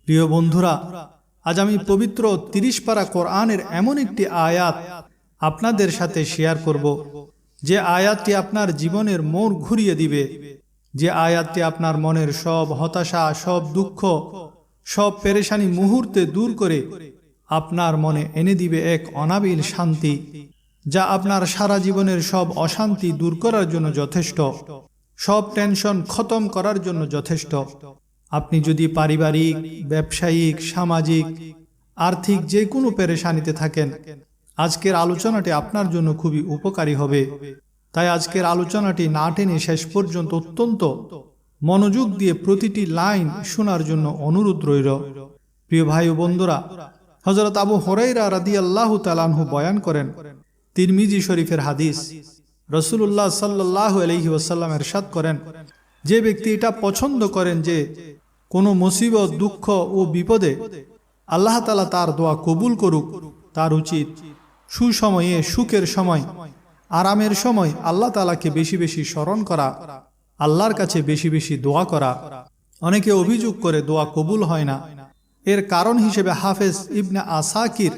প্রিয় বন্ধুরা, আজ আমি পবিত্র ৩০ পারা কোরআনের এমন একটি আয়াত আপনাদের সাথে শেয়ার করব, যে আয়াতটি আপনার জীবনের মোড় ঘুরিয়ে দিবে, যে আয়াতটি আপনার মনের সব হতাশা, সব দুঃখ, সব পেরেশানি মুহূর্তে দূর করে আপনার মনে এনে দিবে এক অনাবিল শান্তি, যা আপনার সারা জীবনের সব অশান্তি দূর করার জন্য যথেষ্ট, সব টেনশন খতম করার জন্য যথেষ্ট। আপনি যদি পারিবারিক, ব্যবসায়িক, সামাজিক, আর্থিক যে কোনো পেরেশানিতে থাকেন, আজকের আলোচনাটি আপনার জন্য খুবই উপকারী হবে। তাই আজকের আলোচনাটি না টেনে শেষ পর্যন্ত অত্যন্ত মনোযোগ দিয়ে প্রতিটি লাইন শোনার জন্য অনুরোধ রইল। প্রিয় ভাই ও বন্ধুরা, হযরত আবু হুরায়রা রাদিয়াল্লাহু তাআলা আনহু বয়ান করেন, তিরমিজি শরীফের হাদিস, রাসূলুল্লাহ সাল্লাল্লাহু আলাইহি ওয়াসাল্লাম ইরশাদ করেন, যে ব্যক্তি এটা পছন্দ করেন যে কোনো মুসিবত, দুঃখ ও বিপদে আল্লাহ তাআলা তার দোয়া কবুল করুক, তার উচিত সুসময়ে, সুখের সময়, আরামের সময় আল্লাহ তাআলাকে বেশি বেশি স্মরণ করা, আল্লাহর কাছে বেশি বেশি দোয়া করা। অনেকে অভিযোগ করে দোয়া কবুল হয় না। এর কারণ হিসেবে হাফেজ ইবনে আসাকির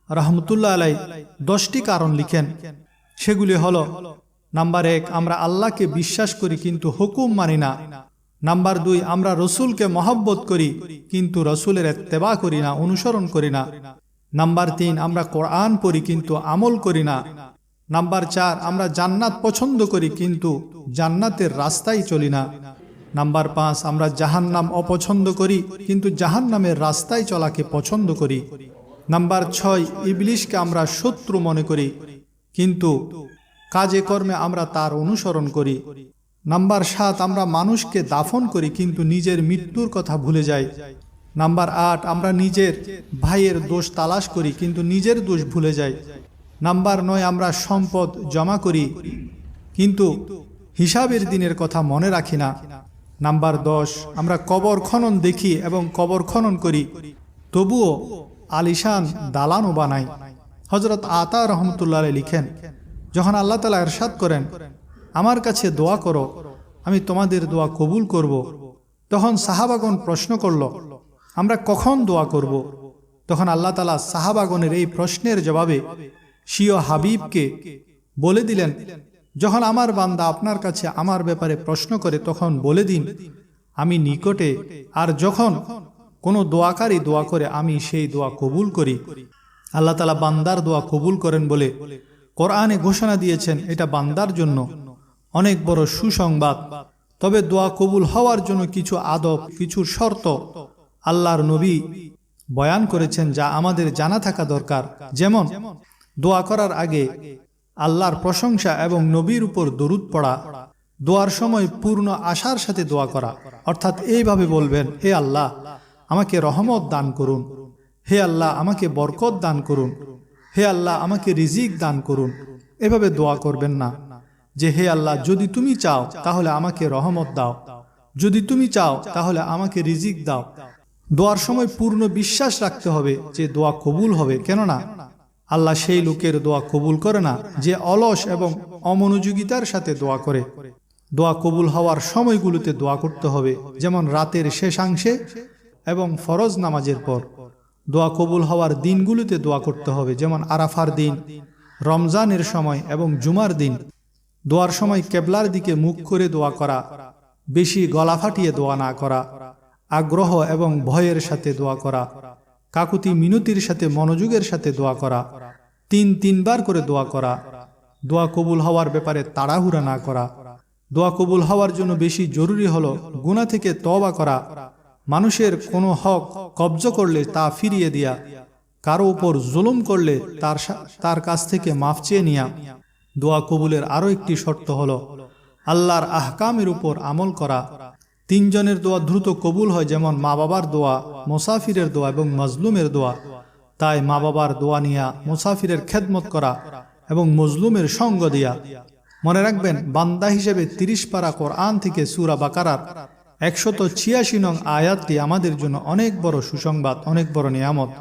রাহমাতুল্লাহ আলাইহি 10টি কারণ লিখেন। সেগুলি হলো, নাম্বার 1, আমরা আল্লাহকে বিশ্বাস করি কিন্তু হুকুম মানি না। নাম্বার 2, আমরা রসুলকে মহব্বত করি কিন্তু রসুলের ইত্তেবা করি না, অনুসরণ করি না। নাম্বার 3, আমরা কোরআন পড়ি কিন্তু আমল করি না। নাম্বার 4, আমরা জান্নাত পছন্দ করি কিন্তু জান্নাতের রাস্তায় চলি না। নাম্বার 5, আমরা জাহান্নাম অপছন্দ করি কিন্তু জাহান্নামের রাস্তায় চলাকে পছন্দ করি। নাম্বার 6, ইবলিশকে আমরা শত্রু মনে করি কিন্তু কাজে কর্মে আমরা তার অনুসরণ করি। নাম্বার 7, আমরা মানুষকে দাফন করি কিন্তু নিজের মৃত্যুর কথা ভুলে যাই। নাম্বার 8, আমরা নিজের ভাইয়ের দোষ তালাশ করি কিন্তু নিজের দোষ ভুলে যাই। নাম্বার 9, আমরা সম্পদ জমা করি কিন্তু হিসাবের দিনের কথা মনে রাখি না। নাম্বার 10, আমরা কবর খনন দেখি এবং কবর খনন করি, তবুও আলিশান দালানও বানাই। হযরত আতা রহমতুল্লাহ আলাইহি লিখেন, যখন আল্লাহ তাআলা ইরশাদ করেন, আমার কাছে দোয়া করো, আমি তোমাদের দোয়া কবুল করব, তখন সাহাবাগণ প্রশ্ন করল, আমরা কখন দোয়া করব? তখন আল্লাহ তাআলা সাহাবাগণের এই প্রশ্নের জবাবে স্বীয় হাবিবকে বলে দিলেন, যখন আমার বান্দা আপনার কাছে আমার ব্যাপারে প্রশ্ন করে তখন বলে দিন আমি নিকটে, আর যখন কোনো দোয়াকারী দোয়া করে আমি সেই দোয়া কবুল করি। আল্লাহ তাআলা বান্দার দোয়া কবুল করেন বলে কোরআনে ঘোষণা দিয়েছেন, এটা বান্দার জন্য অনেক বড় সুসংবাদ। তবে দোয়া কবুল হওয়ার জন্য কিছু আদব, কিছু শর্ত আল্লাহর নবী বয়ান করেছেন, যা আমাদের জানা থাকা দরকার। যেমন, দোয়া করার আগে আল্লাহর প্রশংসা এবং নবীর উপর দরুদ পড়া। দোয়ার সময় পূর্ণ আশার সাথে দোয়া করা, অর্থাৎ এইভাবে বলবেন, হে আল্লাহ আমাকে রহমত দান করুন, হে আল্লাহ আমাকে বরকত দান করুন, হে আল্লাহ আমাকে রিজিক দান করুন। এভাবে দোয়া করবেন না যে হে আল্লাহ যদি তুমি চাও তাহলে আমাকে রহমত দাও, যদি তুমি চাও তাহলে আমাকে রিজিক দাও। দোয়ার সময় পূর্ণ বিশ্বাস রাখতে হবে যে দোয়া কবুল হবে, কেননা আল্লাহ সেই লোকের দোয়া কবুল করে না যে অলস এবং অমনোযোগিতার সাথে দোয়া করে। দোয়া কবুল হওয়ার সময়গুলোতে দোয়া করতে হবে, যেমন রাতের শেষাংশে এবং ফরজ নামাজের পর। দোয়া কবুল হওয়ার দিনগুলোতে দোয়া করতে হবে, যেমন আরাফার দিন, রমজানের সময় এবং জুমার দিন। দোয়ার সময় কেবলার দিকে মুখ করে দোয়া করা, বেশি গলা ফাটিয়ে দোয়া না করা, আগ্রহ এবং ভয়ের সাথে দোয়া করা, কাকুতি মিনতির সাথে মনোযোগের সাথে দোয়া করা, 3বার করে দোয়া করা, দোয়া কবুল হওয়ার ব্যাপারে তাড়াহুড়া না করা। দোয়া কবুল হওয়ার জন্য বেশি জরুরি হলো গুনাহ থেকে তওবা করা, মানুষের কোনো হক কব্জ করলে তা ফিরিয়ে দেয়া, কারো উপর জুলুম করলে তার কাছ থেকে মাফ চেয়ে নেয়া। দোয়া কবুলের আরও একটি শর্ত হলো আল্লাহর আহকামের উপর আমল করা। 3 জনের দোয়া দ্রুত কবুল হয়, যেমন মা বাবার দোয়া, মুসাফিরের দোয়া এবং মজলুমের দোয়া। তাই মা বাবার দোয়া নিয়া, মুসাফিরের খেদমত করা এবং মজলুমের সঙ্গ দেয়া। মনে রাখবেন, বান্দা হিসেবে 30 পারা কোরআন থেকে সূরা বাকারার 186 নং আয়াতটি আমাদের জন্য অনেক বড় সুসংবাদ, অনেক বড় নিয়ামত।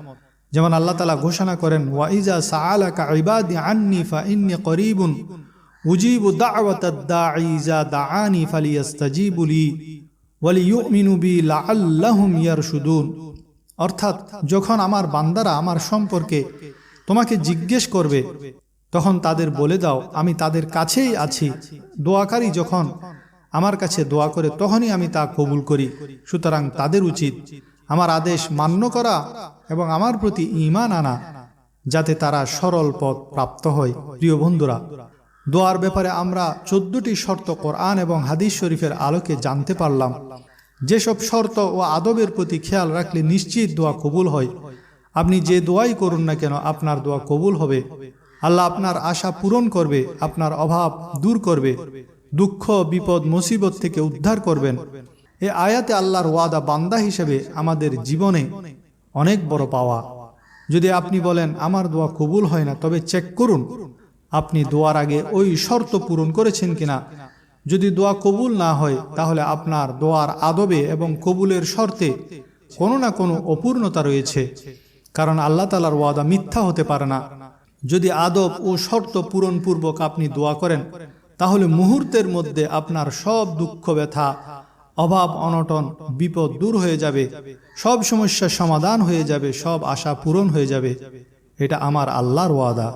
যেমন আল্লাহ তাআলা ঘোষণা করেন, ওয়া ইজা সাআলাকা ইবাদি আন্নী ফাইন্নী করিবুন উজিবু দাওয়াতাদ দাঈ ইজা দাআনি ফালিয়াস্তাজিবু লি ওয়ালিয়ুমিনু বি লাআল্লাহুম ইয়ারশুদুন। অর্থাৎ যখন আমার বান্দারা আমার সম্পর্কে তোমাকে জিজ্ঞেস করবে তখন তাদের বলে দাও আমি তাদের কাছেই আছি। দোয়াকারী যখন আমার কাছে দোয়া করে তখনই আমি তা কবুল করি। সুতরাং তাদের উচিত আমার আদেশ মান্য করা এবং আমার প্রতি ঈমান আনা, যাতে তারা সরল পথ প্রাপ্ত হয়। প্রিয় বন্ধুরা, দোয়ার ব্যাপারে আমরা 14টি শর্ত কোরআন এবং হাদিস শরীফের আলোকে জানতে পারলাম। যেসব শর্ত ও আদবের প্রতি খেয়াল রাখলে নিশ্চিত দোয়া কবুল হয়। আপনি যে দোয়াই করুন না কেন আপনার দোয়া কবুল হবে। আল্লাহ আপনার আশা পূরণ করবে, আপনার অভাব দূর করবে, দুঃখ বিপদ মুসিবত থেকে উদ্ধার করবেন। এই আয়াতে আল্লাহর ওয়াদা বান্দা হিসেবে আমাদের জীবনে অনেক বড় পাওয়া। যদি আপনি বলেন আমার দোয়া কবুল হয় না, তবে চেক করুন আপনি দোয়ার আগে ওই শর্ত পূরণ করেছেন কিনা। যদি দোয়া কবুল না হয় তাহলে আপনার দোয়ার আদবে এবং কবুলের শর্তে কোনো না কোনো অপূর্ণতা রয়েছে, কারণ আল্লাহ তাআলার ওয়াদা মিথ্যা হতে পারে না। যদি আদব ও শর্ত পূরণপূর্বক আপনি দোয়া করেন তাহলে মুহূর্তের মধ্যে আপনার সব দুঃখ ব্যথা অভাব অনটন বিপদ দূর হয়ে যাবে, সব সমস্যার সমাধান হয়ে যাবে, সব আশা পূরণ হয়ে যাবে। এটা আমার আল্লাহর ওয়াদা।